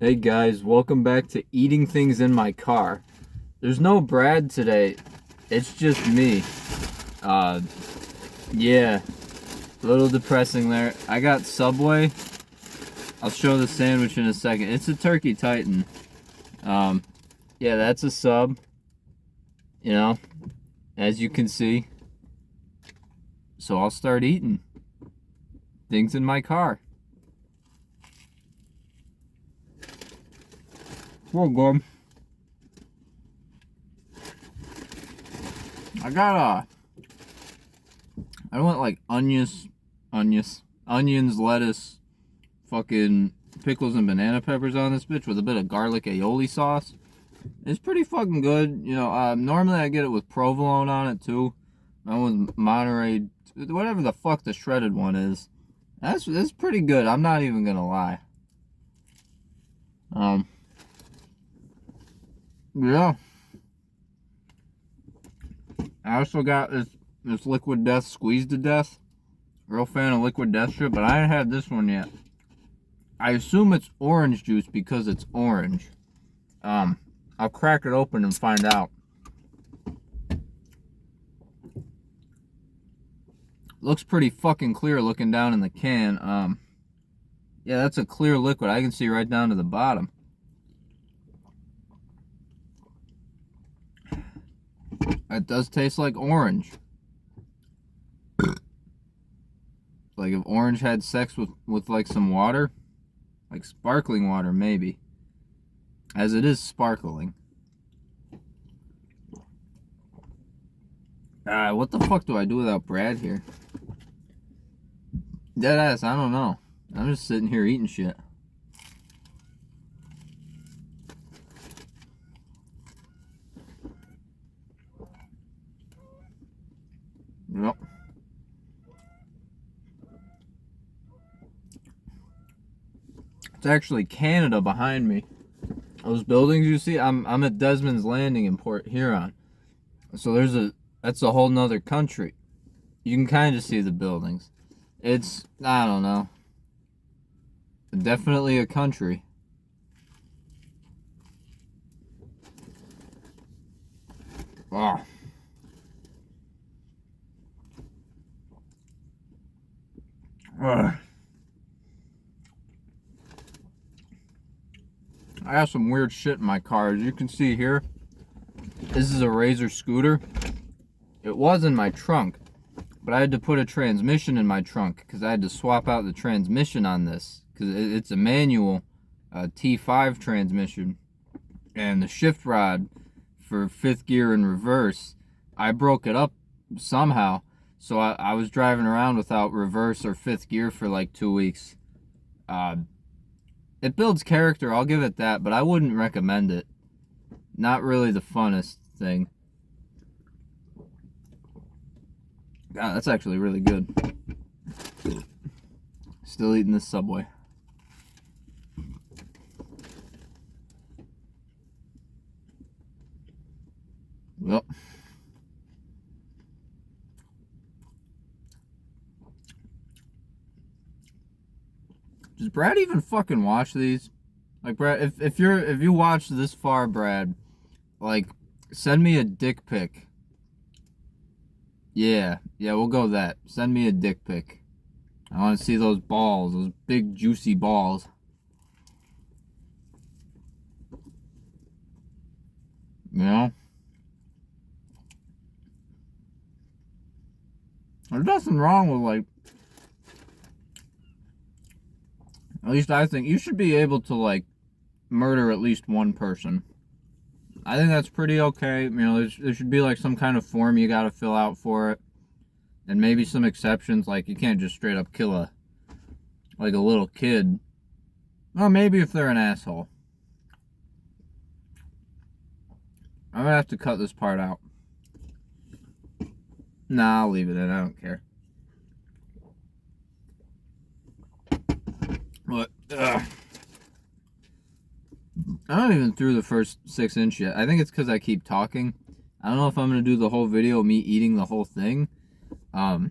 Hey guys, welcome back to Eating Things in My Car. There's no Brad today, it's just me. Uh, yeah, a little depressing there. I got Subway. I'll show the sandwich in a second. It's a Turkey Titan. Yeah, that's a sub, you know, as you can see. So I'll start eating things in my car. Well, good. I want like onions, lettuce, fucking pickles and banana peppers on this bitch with a bit of garlic aioli sauce. It's pretty fucking good. Normally I get it with provolone on it too. I with Monterey, whatever the fuck the shredded one is. That's pretty good. I'm not even gonna lie. Yeah. I also got this Liquid Death Squeeze to Death. Real fan of Liquid Death shit, but I haven't had this one yet. I assume it's orange juice because it's orange. I'll crack it open and find out. Looks pretty fucking clear looking down in the can. Yeah, that's a clear liquid. I can see right down to the bottom. It does taste like orange. Like if orange had sex with like some water. Like sparkling water, maybe. As it is sparkling. What the fuck do I do without Brad here? Deadass, I don't know. I'm just sitting here eating shit. Yep. It's actually Canada behind me. Those buildings you see, I'm at Desmond's Landing in Port Huron. So that's a whole nother country. You can kind of see the buildings. It's, I don't know. Definitely a country. Oh. Ugh. I have some weird shit in my car. As you can see here, this is a Razor scooter. It was in my trunk, but I had to put a transmission in my trunk because I had to swap out the transmission on this because it's a manual T5 transmission, and the shift rod for fifth gear in reverse, I broke it up somehow, so I was driving around without reverse or fifth gear for like 2 weeks. It builds character, I'll give it that, but I wouldn't recommend it. Not really the funnest thing. God, that's actually really good. Still eating this Subway. Well. Does Brad even fucking watch these? Like, Brad, if you watch this far, Brad, like, send me a dick pic. Yeah, we'll go that. Send me a dick pic. I want to see those balls, those big juicy balls. You know? There's nothing wrong with, like, at least I think you should be able to, like, murder at least one person. I think that's pretty okay. You know, there should be, like, some kind of form you gotta fill out for it. And maybe some exceptions, like, you can't just straight up kill a little kid. Well, maybe if they're an asshole. I'm gonna have to cut this part out. Nah, I'll leave it in. I don't care. But, I'm not even through the first 6 inch yet. I think it's because I keep talking. I don't know if I'm going to do the whole video of me eating the whole thing. Sorry,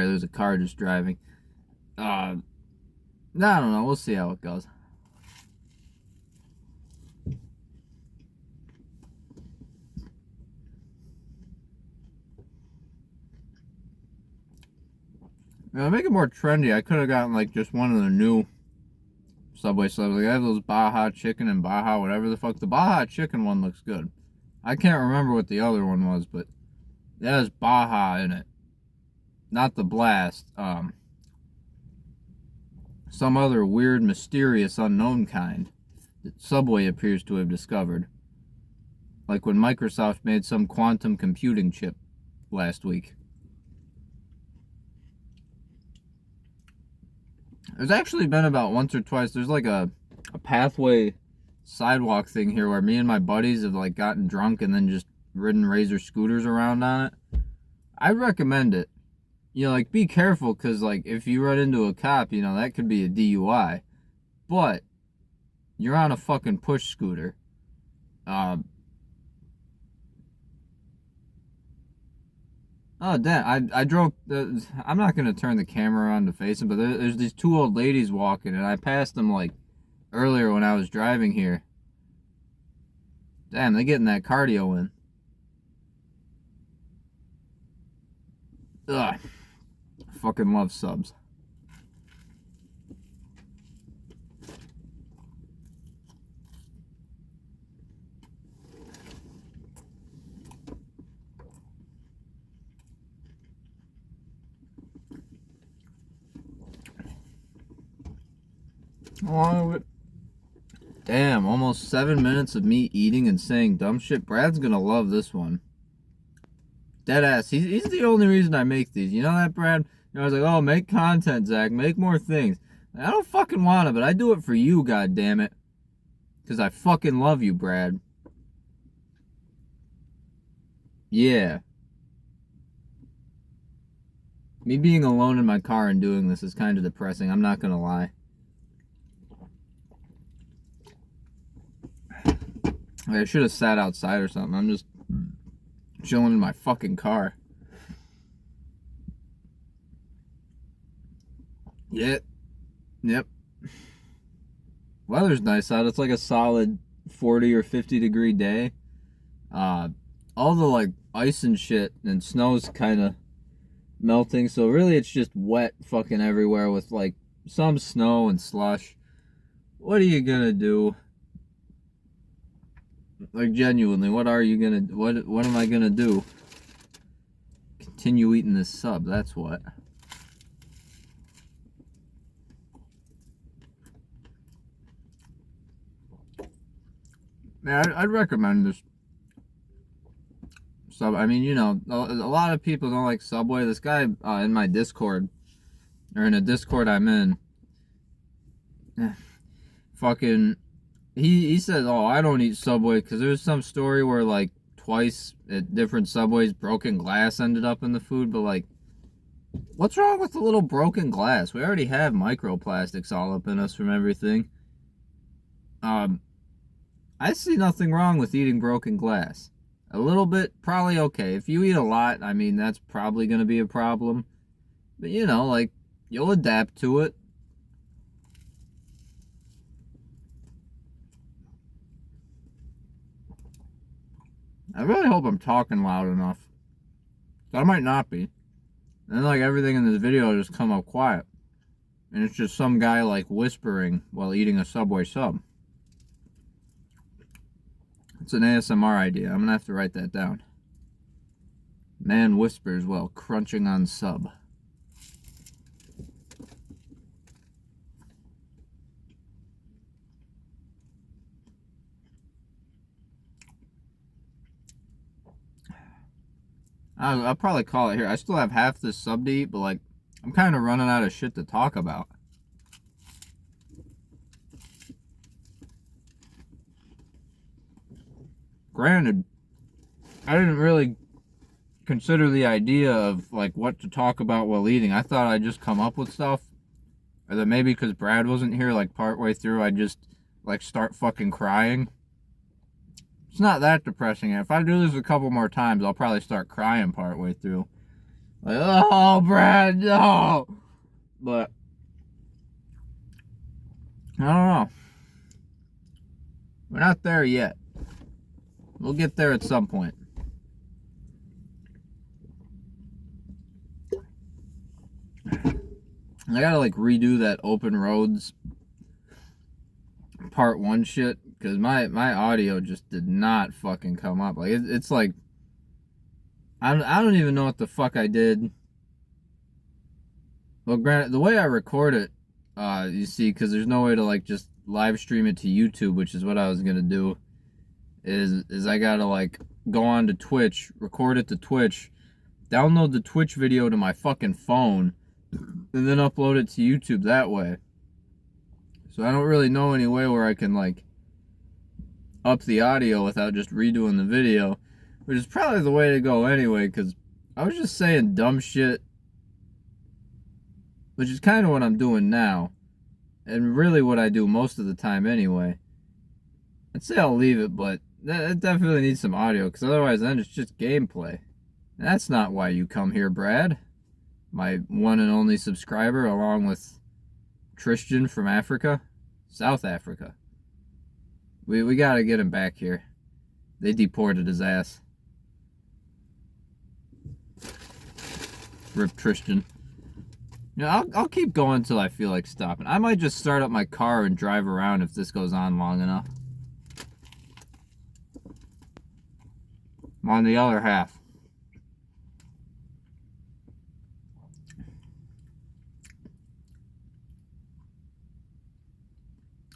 there's a car just driving. I don't know. We'll see how it goes. Now, to make it more trendy, I could have gotten like just one of the new Subway subs. Like I have those Baja Chicken and Baja whatever the fuck. The Baja Chicken one looks good. I can't remember what the other one was, but it has Baja in it. Not the Blast. Some other weird, mysterious, unknown kind that Subway appears to have discovered. Like when Microsoft made some quantum computing chip last week. There's actually been about once or twice. There's like a pathway sidewalk thing here where me and my buddies have like gotten drunk and then just ridden Razor scooters around on it. I'd recommend it. You know, like be careful because like if you run into a cop, you know, that could be a DUI. But you're on a fucking push scooter. Oh, damn. I drove. I'm not going to turn the camera on to face them, but there's these two old ladies walking, and I passed them, like, earlier when I was driving here. Damn, they're getting that cardio in. Ugh. I fucking love subs. Oh, damn, almost 7 minutes of me eating and saying dumb shit. Brad's gonna love this one. Deadass. He's the only reason I make these. You know that, Brad? You know, I was like, oh, make content, Zach. Make more things. I don't fucking want to, but I do it for you, goddammit. Because I fucking love you, Brad. Yeah. Me being alone in my car and doing this is kind of depressing. I'm not gonna lie. I should have sat outside or something. I'm just chilling in my fucking car. Yep. Weather's nice out. It's like a solid 40 or 50 degree day. All the like ice and shit and snow's kind of melting. So really it's just wet fucking everywhere with like some snow and slush. What are you gonna do? Like genuinely, what are you gonna what am I gonna do? Continue eating this sub, that's what. Man, I'd recommend this sub. I mean, you know, a lot of people don't like Subway. This guy in my Discord, or in a Discord I'm in, fucking, he says, oh, I don't eat Subway because there's some story where like twice at different Subways broken glass ended up in the food, but like, what's wrong with the little broken glass? We already have microplastics all up in us from everything. I see nothing wrong with eating broken glass. A little bit, probably okay. If you eat a lot, I mean, that's probably going to be a problem. But, you know, like, you'll adapt to it. I really hope I'm talking loud enough. I might not be. And then, like, everything in this video just come up quiet. And it's just some guy, like, whispering while eating a Subway sub. It's an ASMR idea. I'm going to have to write that down. Man whispers while crunching on sub. I'll probably call it here. I still have half this sub to eat, but like, I'm kind of running out of shit to talk about. Granted, I didn't really consider the idea of like what to talk about while eating. I thought I'd just come up with stuff. Or that maybe because Brad wasn't here, like partway through, I'd just like start fucking crying. It's not that depressing. If I do this a couple more times, I'll probably start crying partway through. Like, oh, Brad, no. But I don't know. We're not there yet. We'll get there at some point. I gotta like redo that open roads part 1 shit because my audio just did not fucking come up. Like it's like I don't even know what the fuck I did. Well, granted, the way I record it, you see, because there's no way to like just live stream it to YouTube, which is what I was gonna do. Is I gotta like go on to Twitch, record it to Twitch, download the Twitch video to my fucking phone, and then upload it to YouTube that way. So I don't really know any way where I can like up the audio without just redoing the video, which is probably the way to go anyway, because I was just saying dumb shit, which is kind of what I'm doing now, and really what I do most of the time anyway. I'd say I'll leave it, but it definitely needs some audio, because otherwise then it's just gameplay. And that's not why you come here, Brad, my one and only subscriber, along with Tristan from Africa, South Africa. We gotta get him back here. They deported his ass. Rip Tristan. You know, I'll keep going until I feel like stopping. I might just start up my car and drive around if this goes on long enough. I'm on the other half.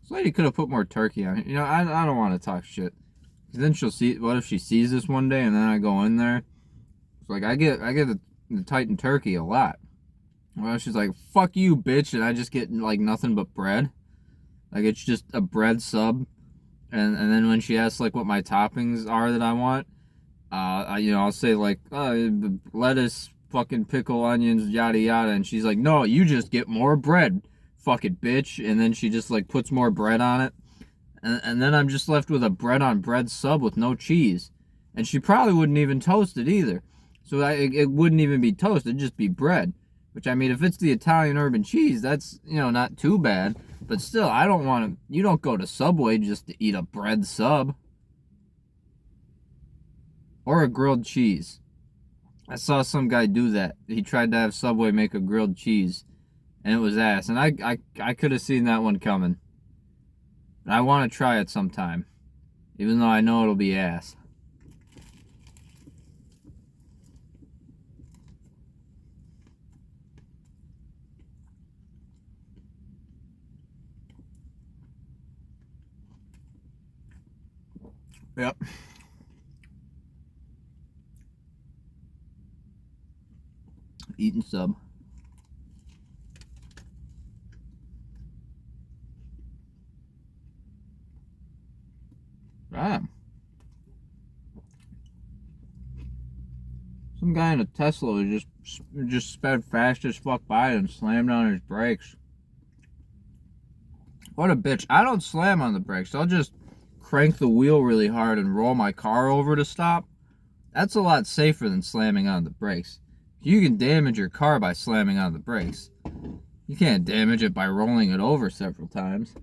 This lady could have put more turkey on it. You know, I don't want to talk shit. Cause then she'll see. What if she sees this one day and then I go in there? It's like I get the Titan turkey a lot. Well, she's like, "Fuck you, bitch," and I just get like nothing but bread. Like it's just a bread sub, and then when she asks like what my toppings are that I want, I'll say like lettuce, fucking pickle, onions, yada yada, and she's like, "No, you just get more bread, fucking bitch," and then she just like puts more bread on it, and then I'm just left with a bread on bread sub with no cheese, and she probably wouldn't even toast it either, so it wouldn't even be toast, it'd just be bread. Which, I mean, if it's the Italian urban cheese, that's, not too bad. But still, I don't want to... You don't go to Subway just to eat a bread sub. Or a grilled cheese. I saw some guy do that. He tried to have Subway make a grilled cheese. And it was ass. And I could have seen that one coming. But I want to try it sometime. Even though I know it'll be ass. Yep. Eating sub. Ah. Some guy in a Tesla just sped fast as fuck by and slammed on his brakes. What a bitch. I don't slam on the brakes. I'll just crank the wheel really hard and roll my car over to stop. That's a lot safer than slamming on the brakes. You can damage your car by slamming on the brakes. You can't damage it by rolling it over several times.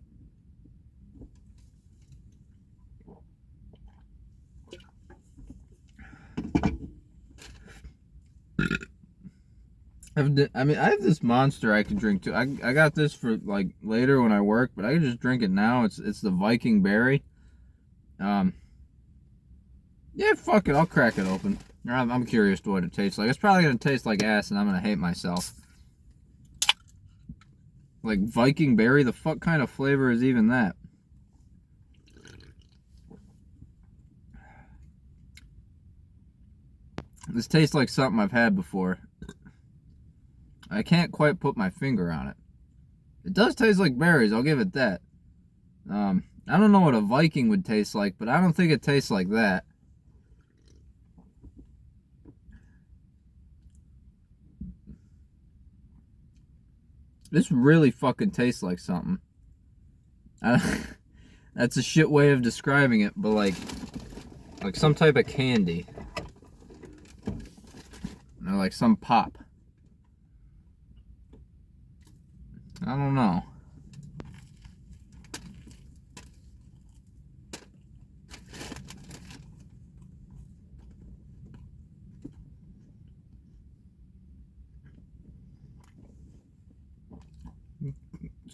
I have this Monster I can drink too. I got this for like later when I work, but I can just drink it now. It's the Viking Berry. Yeah, fuck it. I'll crack it open. I'm curious to what it tastes like. It's probably gonna taste like ass, and I'm gonna hate myself. Like Viking Berry, the fuck kind of flavor is even that? This tastes like something I've had before. I can't quite put my finger on it. It does taste like berries, I'll give it that. I don't know what a Viking would taste like, but I don't think it tastes like that. This really fucking tastes like something. That's a shit way of describing it, but like some type of candy. Or like some pop. I don't know.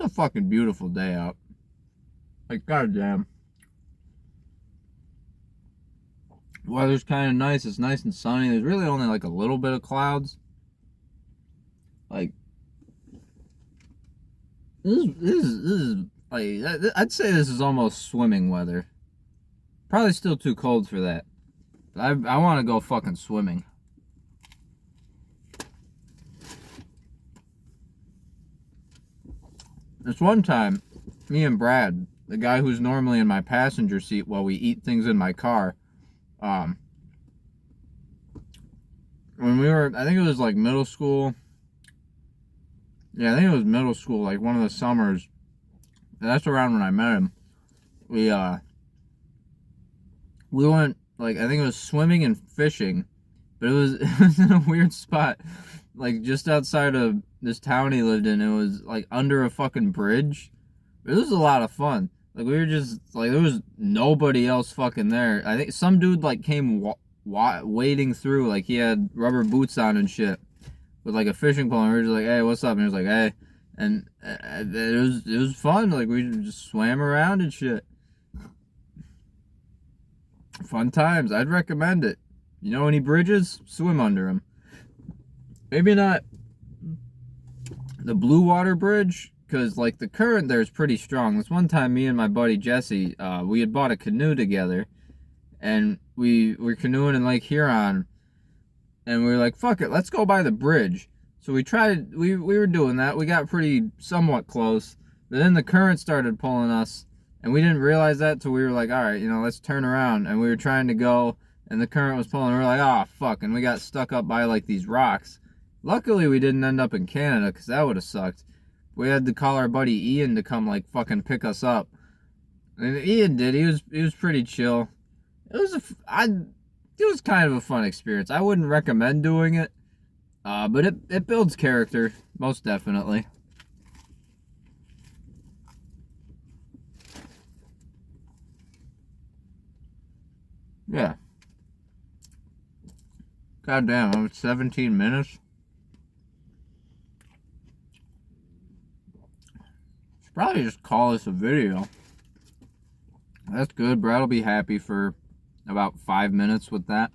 a fucking beautiful day out. Like, goddamn. Weather's kind of nice. It's nice and sunny. There's really only like a little bit of clouds. Like, this is like, I'd say this is almost swimming weather. Probably still too cold for that. But I want to go fucking swimming. This one time, me and Brad, the guy who's normally in my passenger seat while we eat things in my car, when we were, I think it was like middle school. Yeah, I think it was middle school, like one of the summers. And that's around when I met him. We went, like, I think it was swimming and fishing, but it was in a weird spot, like just outside of this town he lived in. It was like under a fucking bridge. It was a lot of fun. Like, we were just like, there was nobody else fucking there. I think some dude like came wading through, like he had rubber boots on and shit, with like a fishing pole, and we were just like, hey, what's up? And he was like, hey, and it was fun. Like, we just swam around and shit. Fun times. I'd recommend it. You know any bridges? Swim under them. Maybe not the Blue Water Bridge, because like the current there is pretty strong. This one time, me and my buddy Jesse, we had bought a canoe together, and we were canoeing in Lake Huron, and we were like, fuck it, let's go by the bridge. So we tried, we were doing that. We got pretty somewhat close, but then the current started pulling us, and we didn't realize that till we were like, all right, you know, let's turn around. And we were trying to go, and the current was pulling, and we were like, oh fuck, and we got stuck up by like these rocks. Luckily we didn't end up in Canada, because that would have sucked. We had to call our buddy Ian to come like fucking pick us up, and Ian did. He was pretty chill. It was kind of a fun experience. I wouldn't recommend doing it, but it builds character, most definitely. Yeah. Goddamn, I'm at 17 minutes. Should probably just call this a video. That's good. Brad will be happy for about 5 minutes with that.